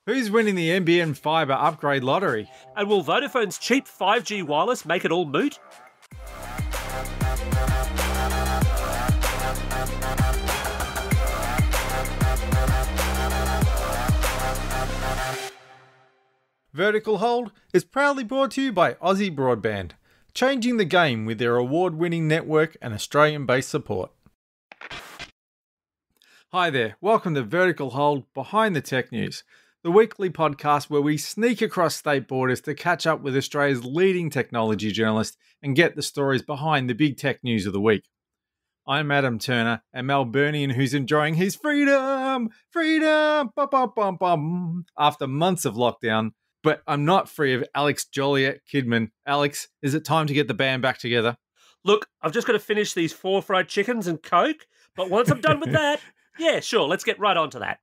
Who's winning the NBN fibre upgrade lottery? And will Vodafone's cheap 5G wireless make it all moot? Vertical Hold is proudly brought to you by Aussie Broadband, changing the game with their award-winning network and Australian-based support. Hi there, welcome to Vertical Hold Behind the Tech News, the weekly podcast where we sneak across state borders to catch up with Australia's leading technology journalists and get the stories behind the big tech news of the week. I'm Adam Turner, a Melburnian who's enjoying his freedom, bum, bum, bum, bum, after months of lockdown. But I'm not free of Alex Joliet Kidman. Alex, is it time to get the band back together? Look, I've just got to finish these 4 fried chickens and Coke, but once I'm done with that, yeah, sure, let's get right on to that.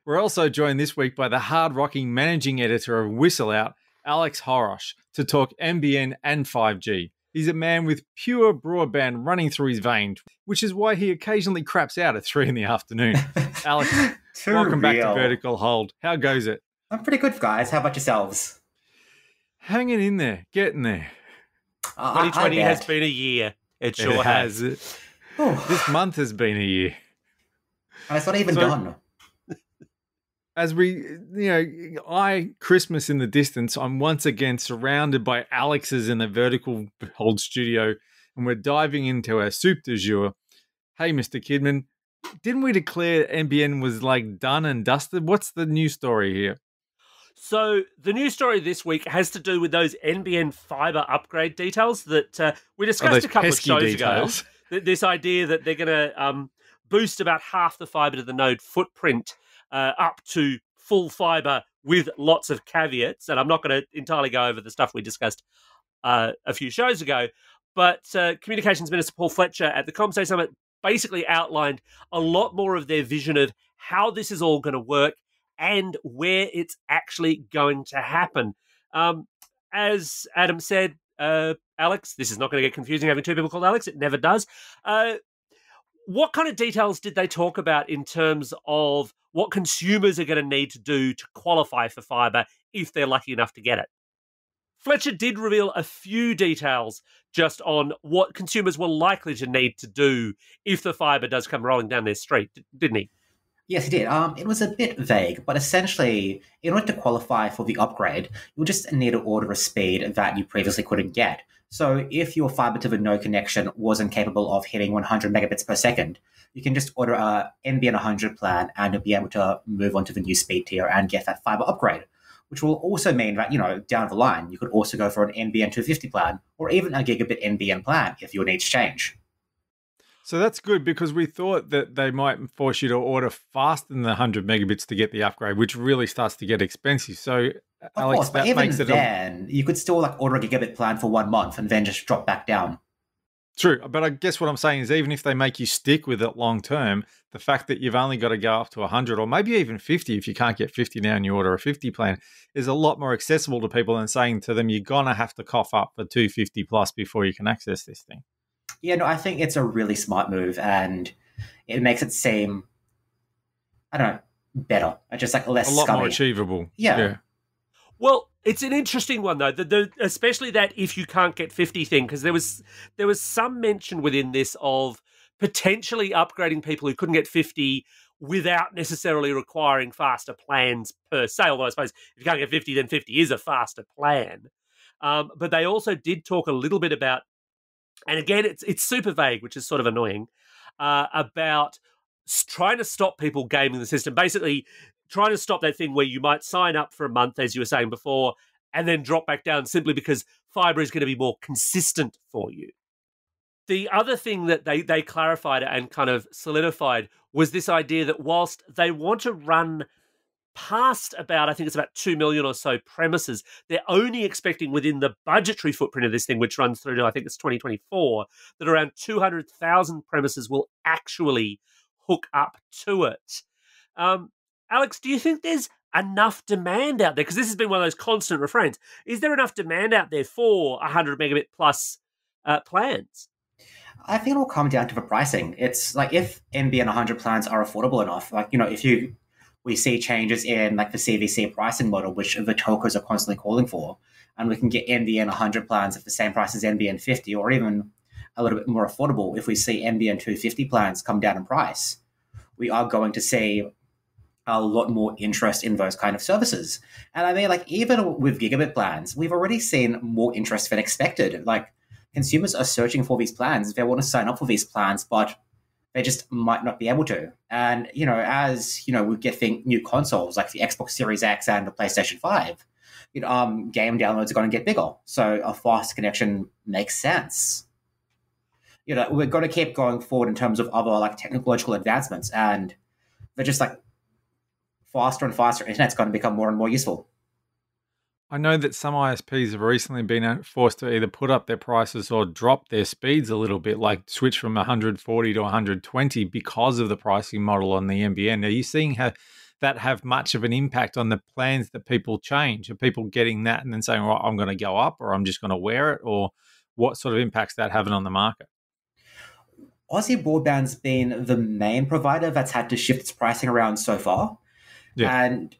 We're also joined this week by the hard-rocking managing editor of Whistleout, Alex Choros, to talk NBN and 5G. He's a man with pure broadband running through his veins, which is why he occasionally craps out at 3 p.m. Alex, welcome back to Vertical Hold. How goes it? I'm pretty good, guys. How about yourselves? Hanging in there, getting there. 2020 has been a year. It sure has. This month has been a year. And it's not even done. As we, Christmas in the distance, I'm once again surrounded by Alexes in the Vertical Hold studio, and we're diving into our soup du jour. Hey, Mr. Kidman, didn't we declare NBN was done and dusted? What's the new story here? So the news story this week has to do with those NBN fibre upgrade details that we discussed a couple of shows ago. This idea that they're going to boost about half the fibre to the node footprint up to full fibre with lots of caveats. And I'm not going to entirely go over the stuff we discussed a few shows ago. But Communications Minister Paul Fletcher at the CommSay Summit basically outlined a lot more of their vision of how this is all going to work and where it's actually going to happen. As Adam said, Alex, this is not going to get confusing having 2 people called Alex. It never does. What kind of details did they talk about in terms of what consumers are going to need to do to qualify for fibre if they're lucky enough to get it? Fletcher did reveal a few details just on what consumers were likely to need to do if the fibre does come rolling down their street, didn't he? Yes, he did. It was a bit vague, but essentially, in order to qualify for the upgrade, you'll just need to order a speed that you previously couldn't get. So if your fibre to the node connection wasn't capable of hitting 100 megabits per second, you can just order a NBN 100 plan and you'll be able to move on to the new speed tier and get that fibre upgrade, which will also mean that, down the line, you could also go for an NBN 250 plan or even a gigabit NBN plan if your needs change. So that's good because we thought that they might force you to order faster than the 100 megabits to get the upgrade, which really starts to get expensive. So, Alex, course, that even makes it then, you could still order a gigabit plan for 1 month and then just drop back down. True, but I guess what I'm saying is even if they make you stick with it long term, the fact that you've only got to go up to 100 or maybe even 50 if you can't get 50 now and you order a 50 plan is a lot more accessible to people than saying to them you're going to have to cough up for 250 plus before you can access this thing. Yeah, no, I think it's a really smart move and it makes it seem, better. Just less a lot scummy. More achievable. Yeah. Well, it's an interesting one, though, especially that if you can't get 50 thing, because there was some mention within this of potentially upgrading people who couldn't get 50 without necessarily requiring faster plans per se, although I suppose if you can't get 50, then 50 is a faster plan. But they also did talk a little bit about, and again, it's super vague, which is sort of annoying, about trying to stop people gaming the system. Basically, trying to stop that thing where you might sign up for a month, as you were saying before, and then drop back down simply because fibre is going to be more consistent for you. The other thing that they clarified and kind of solidified was this idea that whilst they want to run past about, I think it's about 2 million or so premises, they're only expecting within the budgetary footprint of this thing, which runs through to, I think it's 2024, that around 200,000 premises will actually hook up to it. Alex, do you think there's enough demand out there? Because this has been one of those constant refrains. Is there enough demand out there for 100 megabit plus plans? I think it will come down to the pricing. It's if NBN 100 plans are affordable enough, if you we see changes in like the CVC pricing model, which the telcos are constantly calling for, and we can get NBN 100 plans at the same price as NBN 50, or even a little bit more affordable if we see NBN 250 plans come down in price. We are going to see a lot more interest in those kind of services. And I mean, like, even with gigabit plans, we've already seen more interest than expected. Like, consumers are searching for these plans. They want to sign up for these plans, but they just might not be able to. And, as, we get new consoles like the Xbox Series X and the PlayStation 5, game downloads are going to get bigger. So a fast connection makes sense. We've got to keep going forward in terms of other like technological advancements, and they're just like faster and faster internet's going to become more and more useful. I know that some ISPs have recently been forced to either put up their prices or drop their speeds a little bit, like switch from 140 to 120 because of the pricing model on the NBN. Are you seeing that have much of an impact on the plans that people change? Are people getting that and then saying, well, I'm going to go up, or I'm just going to wear it? Or what sort of impact's that having on the market? Aussie Broadband's been the main provider that's had to shift its pricing around so far. Yeah. And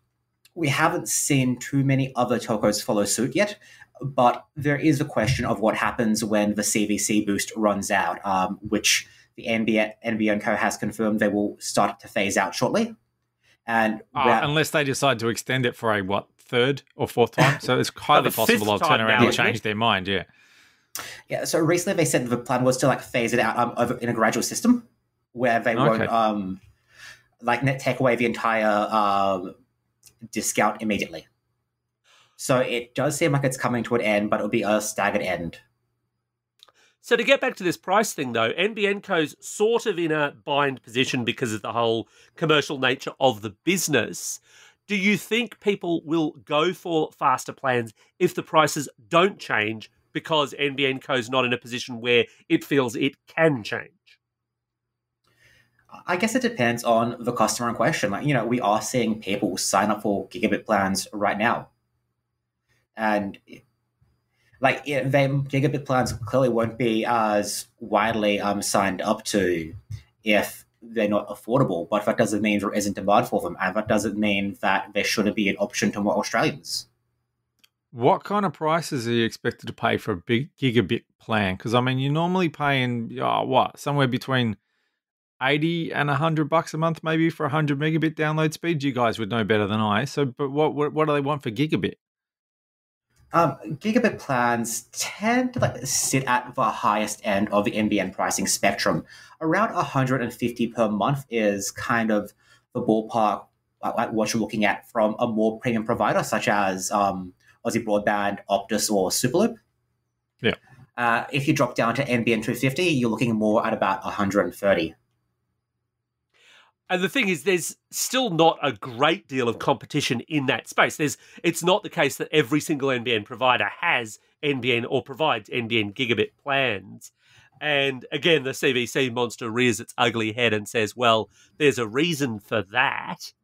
we haven't seen too many other telcos follow suit yet, but there is a question of what happens when the CVC boost runs out, which the NBN Co has confirmed they will start to phase out shortly. And unless they decide to extend it for a third or fourth time, so it's highly possible they'll turn around and change their mind. Yeah. Yeah. So recently they said the plan was to like phase it out over in a gradual system where they won't take away the entire discount immediately. So it does seem like it's coming to an end, but it'll be a staggered end. So to get back to this price thing, though, NBN Co's sort of in a bind position because of the whole commercial nature of the business. Do you think people will go for faster plans if the prices don't change because NBN Co's not in a position where it feels it can change? I guess it depends on the customer in question. Like, we are seeing people sign up for gigabit plans right now. And gigabit plans clearly won't be as widely signed up to if they're not affordable. But that doesn't mean there isn't demand for them. And that doesn't mean that there shouldn't be an option to more Australians. What kind of prices are you expected to pay for a big gigabit plan? Because, I mean, you're normally paying, somewhere between 80 and $100 a month, maybe for 100 megabit download speed. You guys would know better than I. So, but what do they want for gigabit? Gigabit plans tend to sit at the highest end of the NBN pricing spectrum. Around 150 per month is kind of the ballpark, like what you're looking at from a more premium provider such as Aussie Broadband, Optus, or Superloop. Yeah. If you drop down to NBN 250, you're looking more at about 130. And the thing is, there's still not a great deal of competition in that space. It's not the case that every single NBN provider has NBN or provides NBN gigabit plans. And again, the CVC monster rears its ugly head and says, well, there's a reason for that.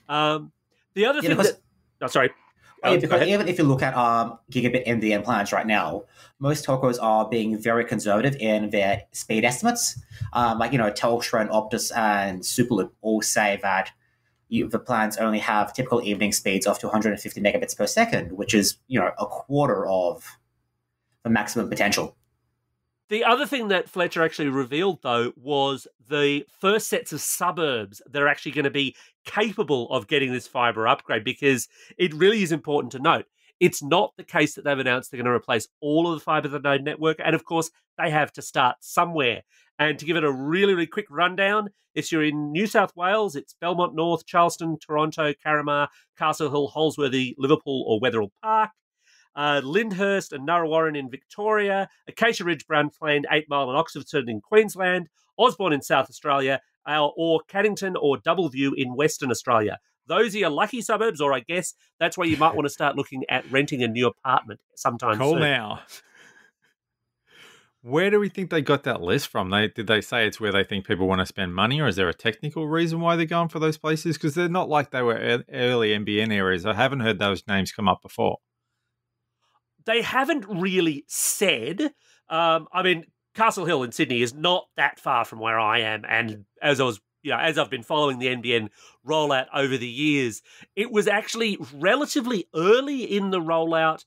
The other thing sorry. Because even if you look at gigabit NBN plans right now, most telcos are being very conservative in their speed estimates. Telstra and Optus and Superloop all say that the plans only have typical evening speeds of 250 megabits per second, which is, a quarter of the maximum potential. The other thing that Fletcher actually revealed, though, was the first sets of suburbs that are actually going to be capable of getting this fibre upgrade, because it really is important to note. It's not the case that they've announced they're going to replace all of the fibre to the node network. And of course, they have to start somewhere. And to give it a really, really quick rundown, if you're in New South Wales, it's Belmont North, Charleston, Toronto, Carramar, Castle Hill, Holsworthy, Liverpool, or Wetherill Park. Lyndhurst and Narrawarren in Victoria, Acacia Ridge, Brownplain, 8 Mile and Oxford in Queensland, Osborne in South Australia, or Caddington or Doubleview in Western Australia. Those are your lucky suburbs, or I guess that's where you might want to start looking at renting a new apartment sometime soon. Now. Where do we think they got that list from? Did they say it's where they think people want to spend money, or is there a technical reason why they're going for those places? Because they're not like they were early NBN areas. I haven't heard those names come up before. They haven't really said. Castle Hill in Sydney is not that far from where I am, and as I was, as I've been following the NBN rollout over the years, it was actually relatively early in the rollout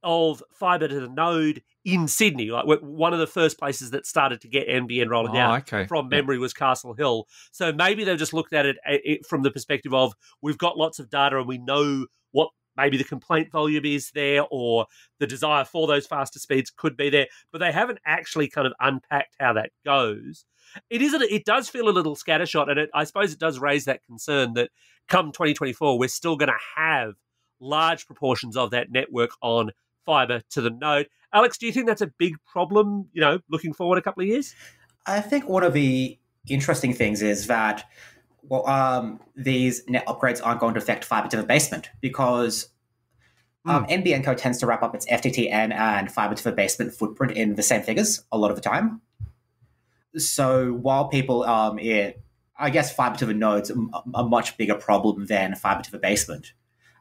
of fibre to the node in Sydney. Like one of the first places that started to get NBN rolling out from memory was Castle Hill. So maybe they've just looked at it from the perspective of, we've got lots of data and we know what maybe the complaint volume is there, or the desire for those faster speeds could be there, but they haven't actually kind of unpacked how that goes. It does feel a little scattershot, and I suppose it does raise that concern that come 2024, we're still going to have large proportions of that network on fibre to the node. Alex, do you think that's a big problem, looking forward a couple of years? I think one of the interesting things is that these net upgrades aren't going to affect fibre to the basement, because NBN Co tends to wrap up its FTTN and fibre to the basement footprint in the same figures a lot of the time. So while people, I guess fibre to the node's a much bigger problem than fibre to the basement.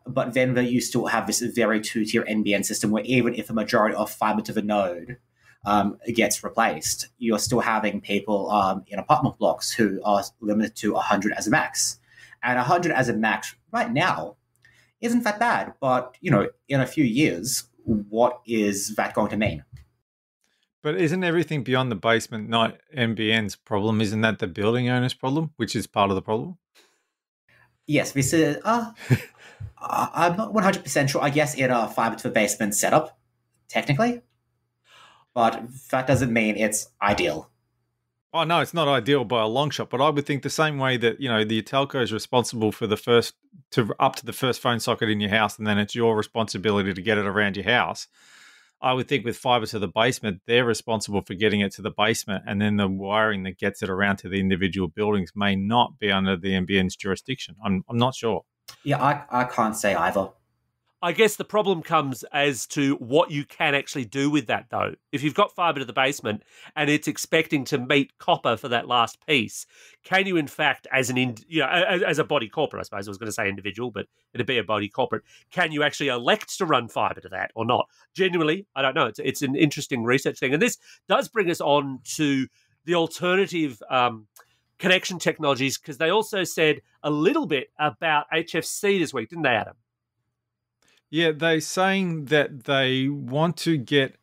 But then you still have this very two-tier NBN system where even if a majority of fibre to the node gets replaced, you're still having people in apartment blocks who are limited to 100 as a max. And 100 as a max right now isn't that bad. But, in a few years, what is that going to mean? But isn't everything beyond the basement not NBN's problem? Isn't that the building owner's problem, which is part of the problem? Yes, this is... I'm not 100% sure. I guess in a fibre to the basement setup, technically. But that doesn't mean it's ideal. Oh, no, it's not ideal by a long shot. But I would think the same way that, the telco is responsible for up to the first phone socket in your house, and then it's your responsibility to get it around your house. I would think with fibre to the basement, they're responsible for getting it to the basement, and then the wiring that gets it around to the individual buildings may not be under the NBN's jurisdiction. I'm not sure. Yeah, I can't say either. I guess the problem comes as to what you can actually do with that, though. If you've got fibre to the basement and it's expecting to meet copper for that last piece, can you, in fact, as a body corporate, I suppose I was going to say individual, but it'd be a body corporate, can you actually elect to run fibre to that or not? Genuinely, I don't know. It's an interesting research thing. And this does bring us on to the alternative connection technologies, because they also said a little bit about HFC this week, didn't they, Adam? Yeah, they're saying that they want to get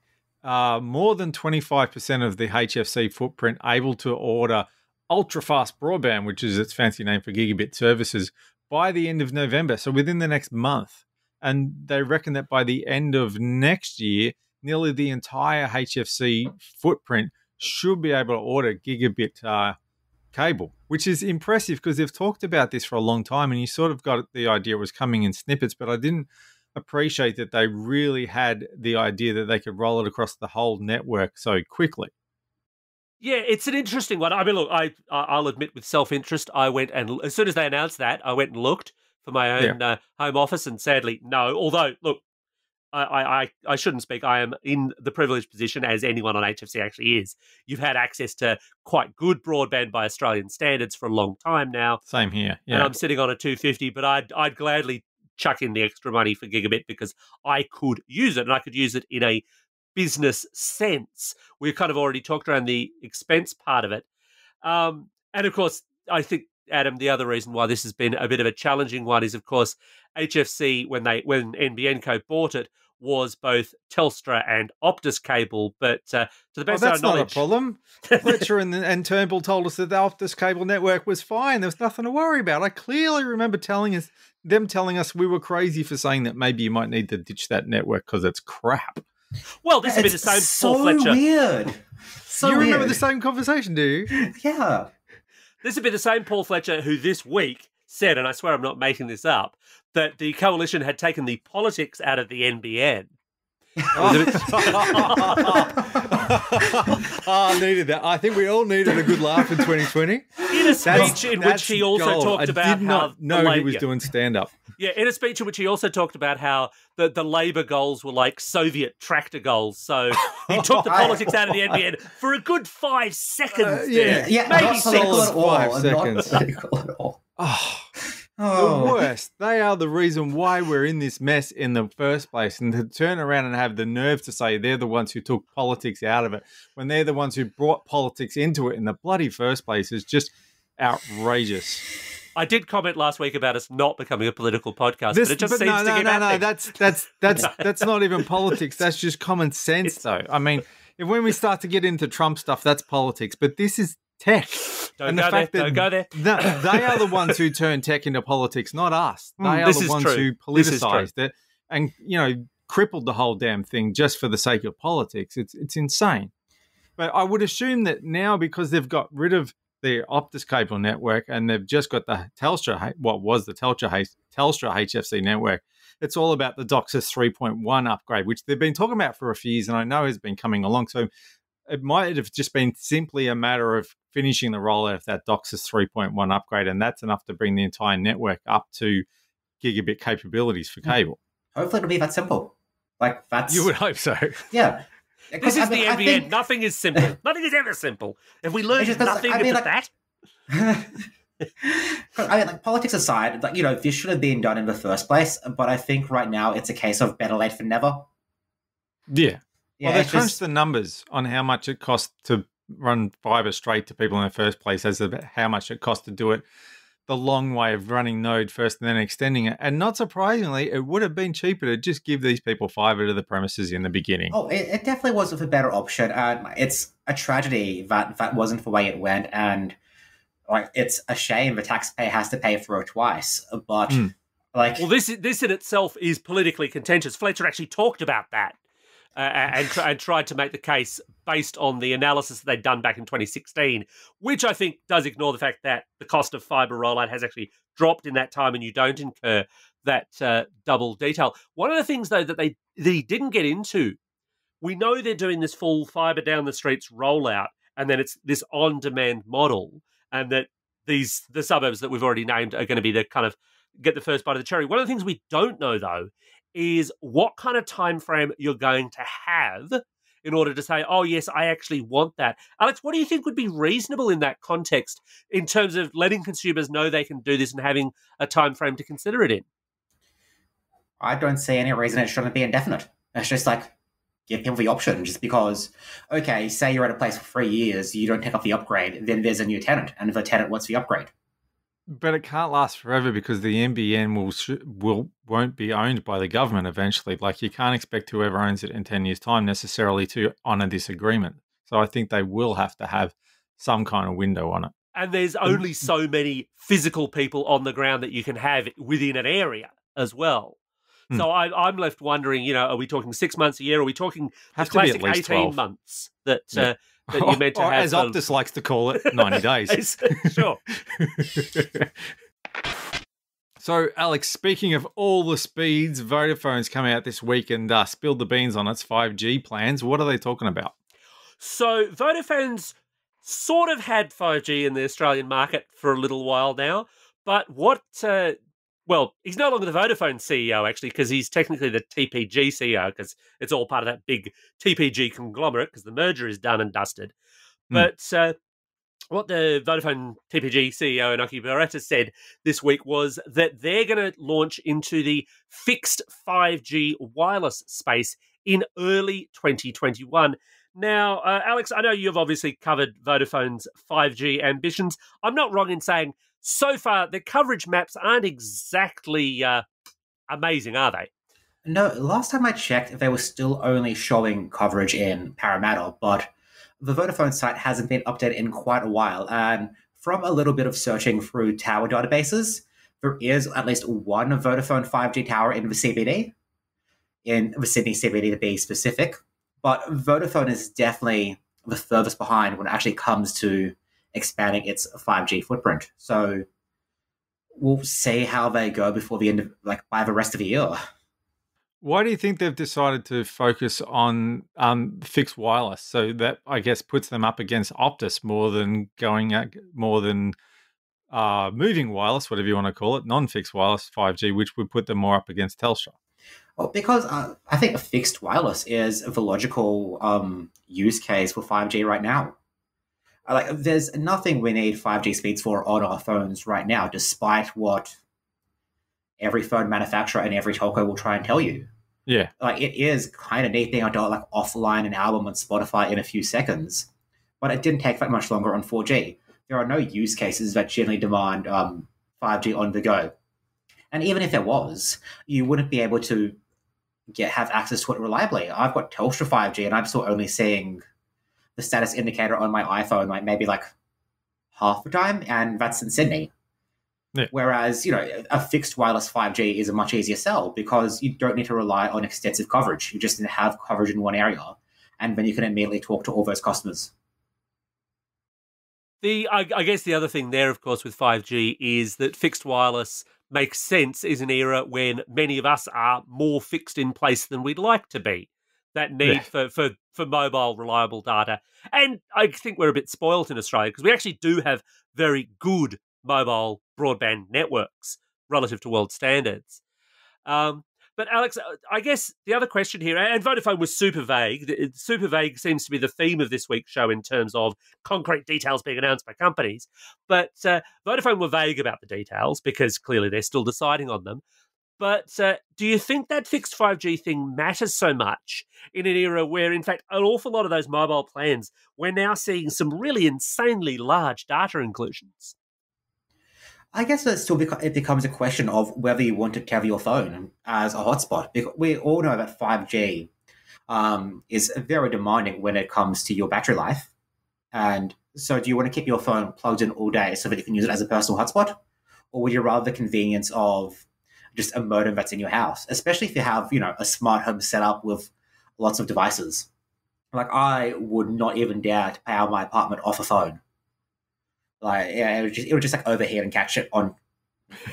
more than 25% of the HFC footprint able to order ultra-fast broadband, which is its fancy name for gigabit services, by the end of November, so within the next month. And they reckon that by the end of next year, nearly the entire HFC footprint should be able to order gigabit cable, which is impressive because they've talked about this for a long time, and you sort of got the idea it was coming in snippets, but I didn't appreciate that they really had the idea that they could roll it across the whole network so quickly. Yeah, it's an interesting one. I mean, look, I'll admit with self-interest, I went and, as soon as they announced that, I went and looked for my own home office, and sadly, no. Although, look, I shouldn't speak. I am in the privileged position, as anyone on HFC actually is. You've had access to quite good broadband by Australian standards for a long time now. Same here. Yeah. And I'm sitting on a 250, but I'd gladly chuck in the extra money for gigabit because I could use it, and I could use it in a business sense. We've kind of already talked around the expense part of it. And of course, I think, Adam, the other reason why this has been a bit of a challenging one is, of course, HFC, when NBN Co bought it, was both Telstra and Optus cable, but to the best of our knowledge... that's not a problem. Fletcher and Turnbull told us that the Optus cable network was fine. There was nothing to worry about. I clearly remember them telling us we were crazy for saying that maybe you might need to ditch that network because it's crap. Well, this would be the same Paul Fletcher. Weird. So you weird. Remember the same conversation, do you? Yeah. This would be the same Paul Fletcher who this week said, and I swear I'm not making this up, that the coalition had taken the politics out of the NBN. I needed that. I think we all needed a good laugh in 2020. In a speech in which he also talked about how... I did not know he was doing stand-up. Yeah, in a speech in which he also talked about how the Labour goals were like Soviet tractor goals. So he took the politics out of the NBN for a good 5 seconds. Yeah, maybe not 6. political at all. 5 seconds. Not political at all. The worst. They are the reason why we're in this mess in the first place. And to turn around and have the nerve to say they're the ones who took politics out of it when they're the ones who brought politics into it in the bloody first place is just outrageous. I did comment last week about us not becoming a political podcast, but it just seems to keep happening. That's not even politics. That's just common sense, though. I mean, when we start to get into Trump stuff, that's politics. But this is tech. Don't go there. They are the ones who turn tech into politics, not us. They are the ones who politicized it and, crippled the whole damn thing just for the sake of politics. It's insane. But I would assume that now, because they've got rid of the Optus cable network and they've just got the Telstra HFC network, it's all about the DOCSIS 3.1 upgrade, which they've been talking about for a few years and I know has been coming along. So it might have just been simply a matter of finishing the rollout of that DOCSIS 3.1 upgrade, and that's enough to bring the entire network up to gigabit capabilities for cable. Hopefully it'll be that simple. You would hope so. Yeah. This is the NBN. Nothing is simple. Nothing is ever simple. If we learn nothing about that. Politics aside, this should have been done in the first place, but I think right now it's a case of better late than never. Yeah. Well, they crunched the numbers on how much it costs to run fibre straight to people in the first place as of how much it costs to do it the long way of running node first and then extending it. And not surprisingly, it would have been cheaper to just give these people fibre to the premises in the beginning. Oh, it definitely was a better option. It's a tragedy that wasn't the way it went. And it's a shame the taxpayer has to pay for it twice. But well, this in itself is politically contentious. Fletcher actually talked about that. And tried to make the case based on the analysis that they'd done back in 2016, which I think does ignore the fact that the cost of fibre rollout has actually dropped in that time and you don't incur that double detail. One of the things, though, that they didn't get into, we know they're doing this full fibre down the streets rollout, and then it's this on-demand model, and that the suburbs that we've already named are going to be the kind of get the first bite of the cherry. One of the things we don't know, though, is what kind of time frame you're going to have in order to say, oh, yes, I actually want that. Alex, what do you think would be reasonable in that context in terms of letting consumers know they can do this and having a time frame to consider it in? I don't see any reason it shouldn't be indefinite. It's just give people the option, just because, okay, say you're at a place for 3 years, you don't take up the upgrade, then there's a new tenant, and the tenant wants the upgrade. But it can't last forever because the NBN won't be owned by the government eventually. You can't expect whoever owns it in 10 years' time necessarily to honour this agreement. So I think they will have to have some kind of window on it. And there's only so many physical people on the ground that you can have within an area as well. So I'm left wondering, are we talking 6 months, a year? Are we talking the classic 18 12 months that you meant to have? As Optus likes to call it, 90 days. Sure. So, Alex, speaking of all the speeds, Vodafone's come out this week and spilled the beans on its 5G plans. What are they talking about? So, Vodafone's sort of had 5G in the Australian market for a little while now, but he's no longer the Vodafone CEO, actually, because he's technically the TPG CEO, because it's all part of that big TPG conglomerate, because the merger is done and dusted. But what the Vodafone TPG CEO, Inoki Beretta, said this week was that they're going to launch into the fixed 5G wireless space in early 2021. Now, Alex, I know you've obviously covered Vodafone's 5G ambitions. I'm not wrong in saying so far, the coverage maps aren't exactly amazing, are they? No, last time I checked, they were still only showing coverage in Parramatta, but the Vodafone site hasn't been updated in quite a while. And from a little bit of searching through tower databases, there is at least one Vodafone 5G tower in the CBD, in the Sydney CBD to be specific. But Vodafone is definitely the furthest behind when it actually comes to expanding its 5G footprint. So we'll see how they go before the end of, by the rest of the year. Why do you think they've decided to focus on fixed wireless? So that, I guess, puts them up against Optus more than moving wireless, whatever you want to call it, non-fixed wireless 5G, which would put them more up against Telstra. Well, because I think fixed wireless is the logical use case for 5G right now. There's nothing we need 5G speeds for on our phones right now, despite what every phone manufacturer and every telco will try and tell you. Yeah. It is kind of neat being able to offline an album on Spotify in a few seconds, but it didn't take that much longer on 4G. there are no use cases that generally demand 5G on the go. And even if there was, you wouldn't be able to have access to it reliably. I've got Telstra 5G, and I'm still only seeing the status indicator on my iPhone maybe half the time, and that's in Sydney. Yeah. Whereas, a fixed wireless 5G is a much easier sell because you don't need to rely on extensive coverage. You just need to have coverage in one area, and then you can immediately talk to all those customers. I guess the other thing there, of course, with 5G is that fixed wireless makes sense is an era when many of us are more fixed in place than we'd like to be. That need for mobile, reliable data. And I think we're a bit spoilt in Australia because we actually do have very good mobile broadband networks relative to world standards. But Alex, I guess the other question here, and Vodafone was super vague. Super vague seems to be the theme of this week's show in terms of concrete details being announced by companies. But Vodafone were vague about the details because clearly they're still deciding on them. But do you think that fixed 5G thing matters so much in an era where, in fact, an awful lot of those mobile plans, we're now seeing some really insanely large data inclusions? I guess it becomes a question of whether you want to have your phone as a hotspot. Because we all know that 5G is very demanding when it comes to your battery life. And so do you want to keep your phone plugged in all day so that you can use it as a personal hotspot? Or would you rather the convenience of just a modem that's in your house, especially if you have, a smart home set up with lots of devices? I would not even dare to power my apartment off a phone. It would just overheat and catch it on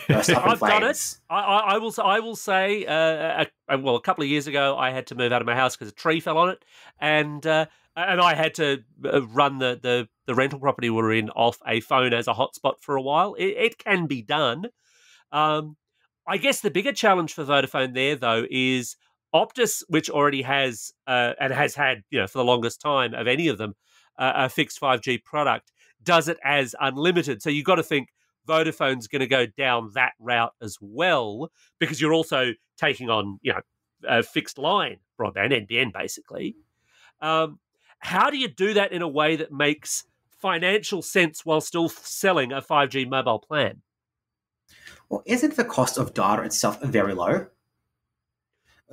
burst up in I've done it. flames. I will say, a couple of years ago, I had to move out of my house because a tree fell on it, and I had to run the rental property we were in off a phone as a hotspot for a while. It can be done. I guess the bigger challenge for Vodafone there, though, is Optus, which already has and has had, for the longest time of any of them, a fixed 5G product, does it as unlimited. So you've got to think Vodafone's going to go down that route as well, because you're also taking on, a fixed line broadband, NBN, basically. How do you do that in a way that makes financial sense while still selling a 5G mobile plan? Well, isn't the cost of data itself very low?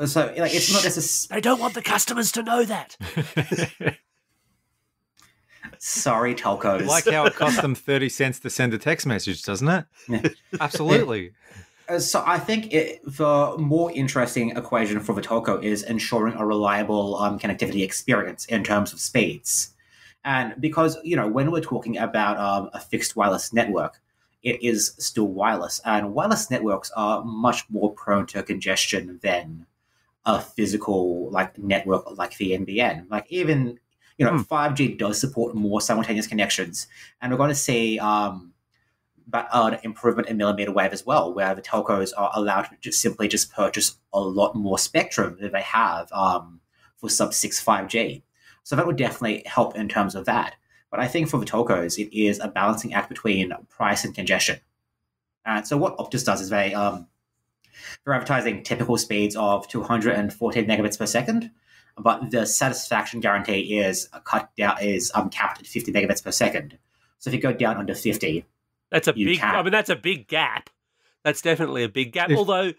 So, it's not necessarily... They don't want the customers to know that. Sorry, telcos. Like how it cost them 30 cents to send a text message, doesn't it? Yeah. Absolutely. So I think the more interesting equation for the telco is ensuring a reliable connectivity experience in terms of speeds. And because, when we're talking about a fixed wireless network, it is still wireless. And wireless networks are much more prone to congestion than a physical network like the NBN. Even 5G does support more simultaneous connections, and we're going to see an improvement in millimeter wave as well, where the telcos are allowed to simply purchase a lot more spectrum than they have for sub-6 5G. So that would definitely help in terms of that. But I think for the telcos, it is a balancing act between price and congestion. And so what Optus does is they're advertising typical speeds of 214 megabits per second, but the satisfaction guarantee is capped at 50 megabits per second. So if you go down under 50, that's a big gap. That's definitely a big gap. Although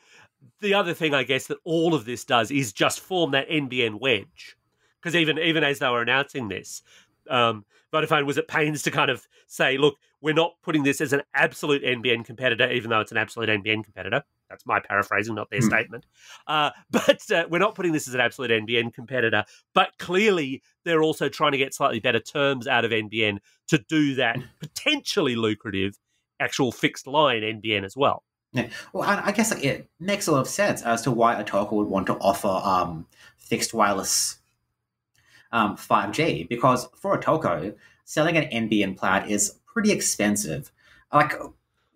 the other thing, I guess, that all of this does is just form that NBN wedge. Because even as they were announcing this, Vodafone was at pains to kind of say, look, we're not putting this as an absolute NBN competitor, even though it's an absolute NBN competitor. That's my paraphrasing, not their statement. But we're not putting this as an absolute NBN competitor. But clearly, they're also trying to get slightly better terms out of NBN to do that potentially lucrative actual fixed line NBN as well. Yeah. Well, and I guess it makes a lot of sense as to why a telco would want to offer fixed wireless 5G, because for a telco, selling an NBN plan is pretty expensive.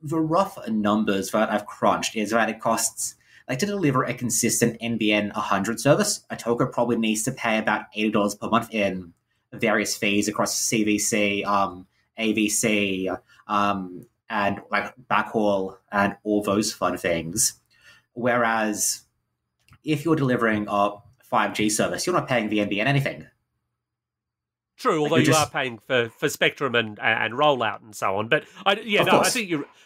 The rough numbers that I've crunched is that it costs, to deliver a consistent NBN 100 service, a telco probably needs to pay about $80 per month in various fees across CVC, AVC, and backhaul and all those fun things. Whereas if you're delivering a 5G service, you're not paying the NBN anything. True, although You're you are just, paying for spectrum and rollout and so on. But of course.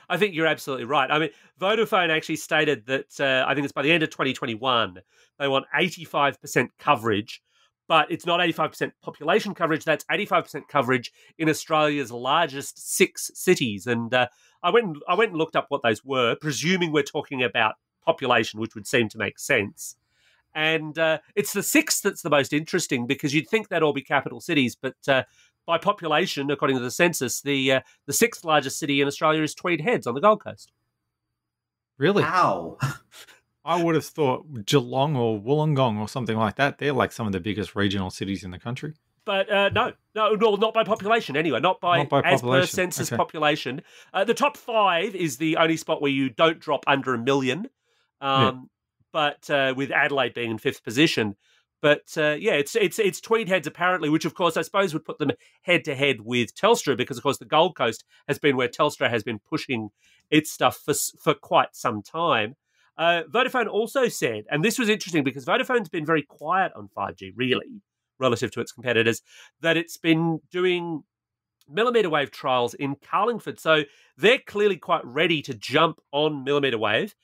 I think you're absolutely right. I mean, Vodafone actually stated that I think it's by the end of 2021 they want 85% coverage, but it's not 85% population coverage. That's 85% coverage in Australia's largest 6 cities. And I went and looked up what those were, presuming we're talking about population, which would seem to make sense. And it's the 6th that's the most interesting because you'd think they'd all be capital cities, but by population, according to the census, the 6th largest city in Australia is Tweed Heads on the Gold Coast. Really? How? I would have thought Geelong or Wollongong or something like that. They're like some of the biggest regional cities in the country. But no, not by population anyway. Not by as per census population. The top 5 is the only spot where you don't drop under 1 million. But with Adelaide being in 5th position. But it's Tweed Heads apparently, which of course I suppose would put them head to head with Telstra because of course the Gold Coast has been where Telstra has been pushing its stuff for quite some time. Vodafone also said, and this was interesting because Vodafone's been very quiet on 5G really relative to its competitors, that it's been doing millimetre wave trials in Carlingford. So they're clearly quite ready to jump on millimetre wave.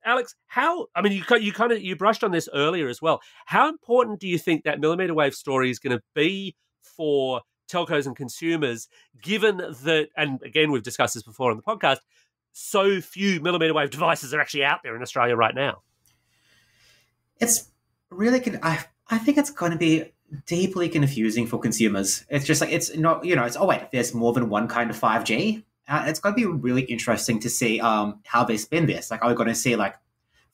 Alex, you brushed on this earlier as well. How important do you think that millimetre wave story is going to be for telcos and consumers, given that, and again, we've discussed this before on the podcast, so few millimetre wave devices are actually out there in Australia right now? It's really, I think it's going to be deeply confusing for consumers. It's just like, it's not, oh wait, there's more than one kind of 5G. It's going to be really interesting to see how they spin this. Like, are we going to see like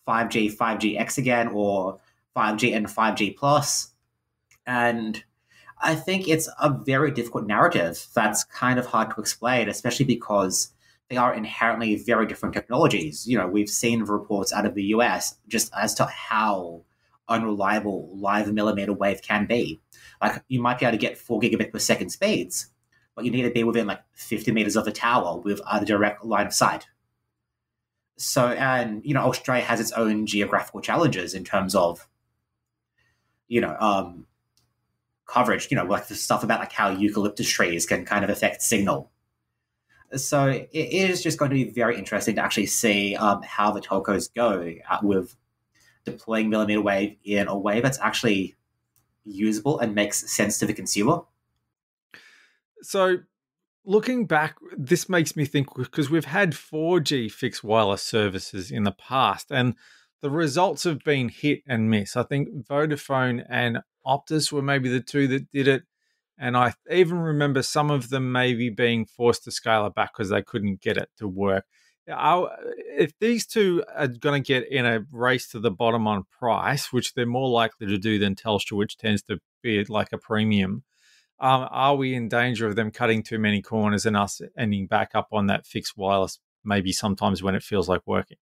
5G, 5GX again, or 5G and 5G plus? And I think it's a very difficult narrative that's kind of hard to explain, especially because they are inherently very different technologies. We've seen reports out of the US just as to how unreliable live millimeter wave can be. Like, you might be able to get 4 gigabit per second speeds, but you need to be within like 50 meters of the tower with a direct line of sight. So, and, Australia has its own geographical challenges in terms of, coverage, like the stuff about like how eucalyptus trees can kind of affect signal. So it is just going to be very interesting to actually see how the telcos go with deploying millimeter wave in a way that's actually usable and makes sense to the consumer. So looking back, this makes me think, because we've had 4G fixed wireless services in the past and the results have been hit and miss. I think Vodafone and Optus were maybe the two that did it. And I even remember some of them maybe being forced to scale it back because they couldn't get it to work. If these two are going to get in a race to the bottom on price, which they're more likely to do than Telstra, which tends to be like a premium, are we in danger of them cutting too many corners and us ending back up on that fixed wireless maybe sometimes when it feels like working?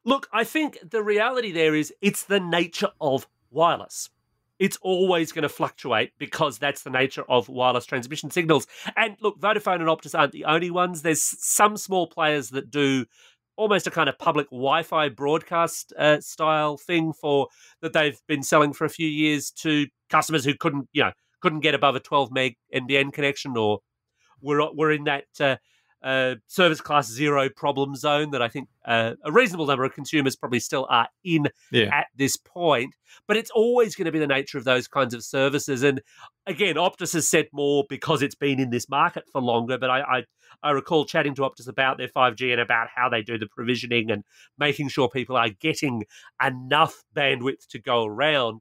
Look, I think the reality there is it's the nature of wireless. It's always going to fluctuate because that's the nature of wireless transmission signals. And look, Vodafone and Optus aren't the only ones. There's some small players that do almost a kind of public Wi-Fi broadcast style thing that they've been selling for a few years to customers who couldn't get above a 12 meg NBN connection, or were in that service class 0 problem zone that I think a reasonable number of consumers probably still are in at this point. But it's always going to be the nature of those kinds of services. And again, Optus has said more because it's been in this market for longer. But I recall chatting to Optus about their 5G and about how they do the provisioning and making sure people are getting enough bandwidth to go around.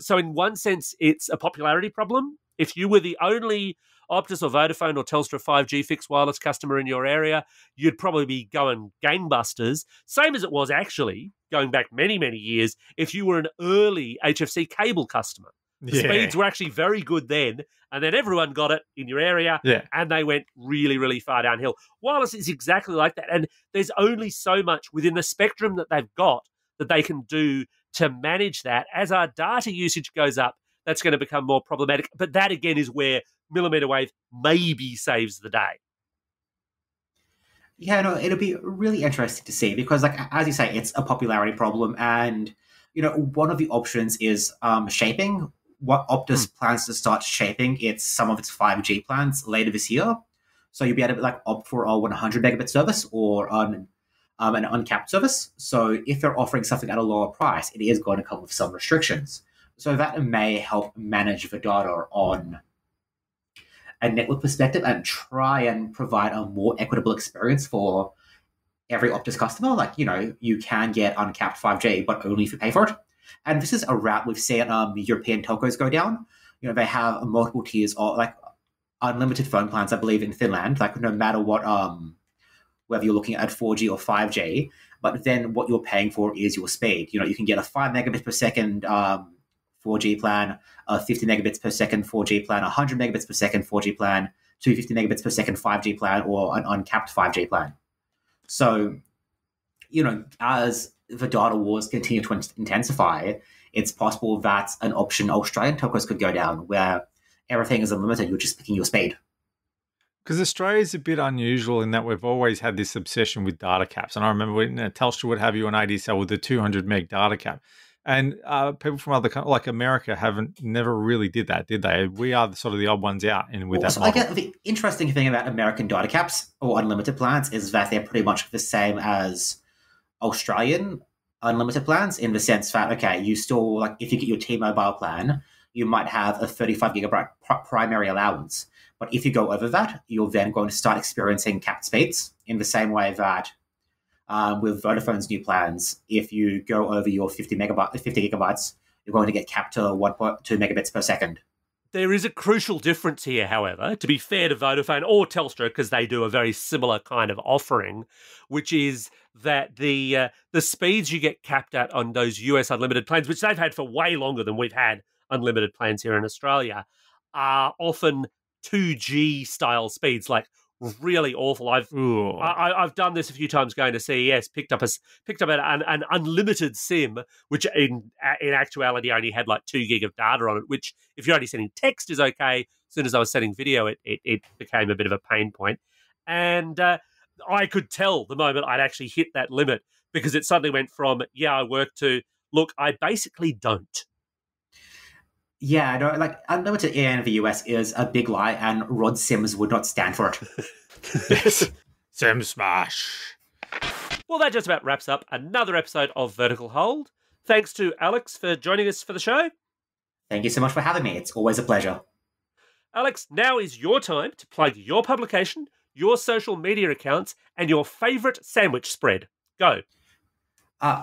So in one sense, it's a popularity problem. If you were the only Optus or Vodafone or Telstra 5G fixed wireless customer in your area, you'd probably be going gangbusters. Same as it was actually, going back many, many years, if you were an early HFC cable customer. The speeds were actually very good then, and then everyone got it in your area, and they went really, really far downhill. Wireless is exactly like that, and there's only so much within the spectrum that they've got that they can do to manage that. As our data usage goes up, that's going to become more problematic. But that, again, is where millimeter wave maybe saves the day. Yeah, no, it'll be really interesting to see because, like, as you say, it's a popularity problem. And, one of the options is shaping, what Optus plans to start shaping some of its 5G plans later this year. So you'll be able to like opt for a 100 megabit service or an uncapped service. So if they're offering something at a lower price, it is going to come with some restrictions. So that may help manage the data on a network perspective and try and provide a more equitable experience for every Optus customer. Like, you can get uncapped 5G, but only if you pay for it. And this is a route we've seen European telcos go down. They have multiple tiers of like unlimited phone plans, I believe, in Finland, like no matter what, whether you're looking at 4G or 5G, but then what you're paying for is your speed. You can get a 5 megabits per second 4G plan, a 50 megabits per second 4G plan, 100 megabits per second 4G plan, 250 megabits per second 5G plan, or an uncapped 5G plan. So, as the data wars continue to intensify, it's possible that's an option Australian telcos could go down, where everything is unlimited. You're just picking your speed. Because Australia is a bit unusual in that we've always had this obsession with data caps. And I remember when Telstra would have you on ADSL with a 200 meg data cap. And people from other countries, like America, never really did that, did they? We are sort of the odd ones out with that model. I guess the interesting thing about American data caps or unlimited plans is that they're pretty much the same as Australian unlimited plans, in the sense that, okay, you still, like, if you get your T-Mobile plan, you might have a 35 gigabyte primary allowance. But if you go over that, you're then going to start experiencing capped speeds, in the same way that with Vodafone's new plans, if you go over your 50 gigabytes, you're going to get capped to 1.2 megabits per second. There is a crucial difference here, however, to be fair to Vodafone or Telstra, because they do a very similar kind of offering, which is that the speeds you get capped at on those US unlimited plans, which they've had for way longer than we've had unlimited plans here in Australia, are often 2G style speeds, like really awful. I've done this a few times going to CES, picked up an unlimited SIM, which in actuality only had like 2 gig of data on it, which if you're only sending text is okay. As soon as I was sending video, it became a bit of a pain point. And I could tell the moment I'd actually hit that limit, because it suddenly went from, I work, to, look, I basically don't. Yeah, no, like unlimited in the US is a big lie, and Rod Sims would not stand for it. Yes. Sim smash. Well, that just about wraps up another episode of Vertical Hold. Thanks to Alex for joining us for the show. Thank you so much for having me. It's always a pleasure. Alex, now is your time to plug your publication, your social media accounts, and your favourite sandwich spread. Go.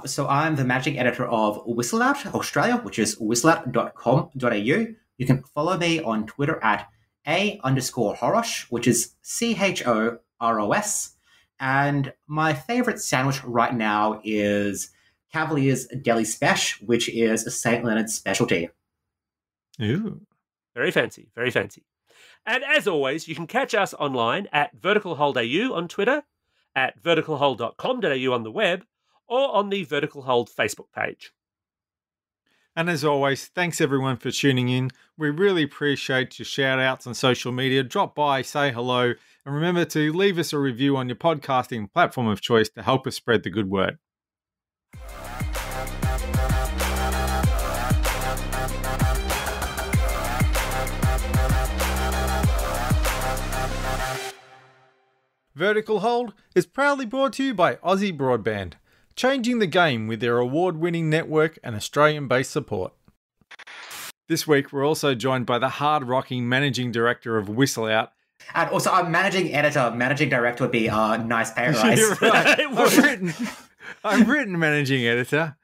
So I'm the managing editor of Whistleout Australia, which is whistleout.com.au. You can follow me on Twitter at _Choros, which is CHOROS. And my favorite sandwich right now is Cavalier's Deli Spesh, which is a St. Leonard's specialty. Ooh. Very fancy, very fancy. And as always, you can catch us online at verticalhold.au on Twitter, at verticalhold.com.au on the web, or on the Vertical Hold Facebook page. And as always, thanks everyone for tuning in. We really appreciate your shout outs on social media. Drop by, say hello, and remember to leave us a review on your podcasting platform of choice to help us spread the good word. Vertical Hold is proudly brought to you by Aussie Broadband, changing the game with their award-winning network and Australian-based support. This week, we're also joined by the hard-rocking managing director of Whistleout. And also, I'm managing editor. Managing director would be a nice pay rise. Right. I've written managing editor.